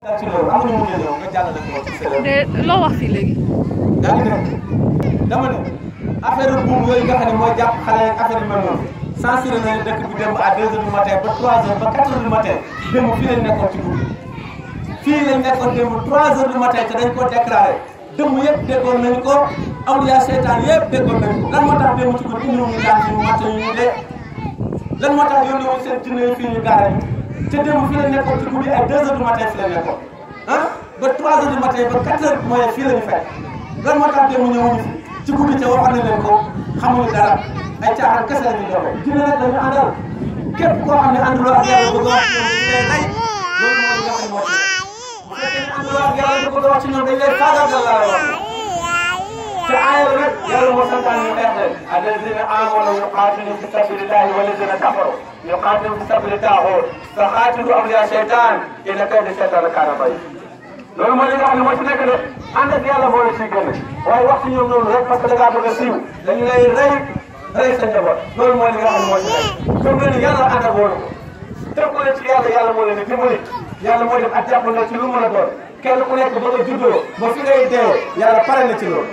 ci loolu am nañu mujjee ñëw nga jàllale ko ci sële. de loo wax fii léegi. yaa ngi dégg dama ne affaire buum yooyu nga xam ne mooy jàpp xale ak affaire yu mel noonu censuré nañu dëkk bi dem à 2 heures du matin ba 3 heures ba 4 heures du matin démb fii lañ nekkoon ci guddi fii lañ nekkoon démb 3 heures du matin te dañ ko déclaré démb yëpp déggoon nañu ko awliya seytaan yëpp déggoon nañu ko lan moo tax démb ci guddi indiwu ñu daan ñu matt ñu dee lan moo tax yónni woon seen jinne yi fii ñu gaare ñu te démb fii lañ nekkoon ci guddi ay 2 heures du matin fii lañ nekkoon ah ba 3 heures du matin ba 4 heures mooy fii la ñu fekk lan moo tax démb ñëwuñu fi ci guddi ca waxoon nañ leen ko xamuñu dara ay caaxaan kese la ñuy doxee. jinne nag dañu àndal képp koo xam ne ànduloo ak yàlla bëgg a wax ci ñoom dañ lay rey loolu mooy li nga xam ne moo ci bu fekkee ne ànduloo ak yàlla bëgg a wax ci ñoom dañ lay faagaagal laa la wax te aaya la nag yàlla moo santaan ñu xeex leen alladina amanu yuqatilu fi sabilillahi walladina kafaru yuqatilu fi sabili taaxoot fa qaatilu awliya seytaan inna kayda seytaan kaana da'iif loolu mooy li nga xam ne moo ci nekk de ànd ak yàlla moo la ciy génne waaye wax ci ñoom noonu rek parce que da ngaa bëgg a siiw dañu lay rey sa njaboot loolu mooy li nga xam ne moo ci nekk comme que ni yàlla ànd ak wóolu ko tegu leen ci yàlla moo leen di dimbali yàlla moo def ak jàpp na ci lu mën a doon kenn ku nekk ba nga juddoo ba fi ngay dee yàlla pare na ci loolu.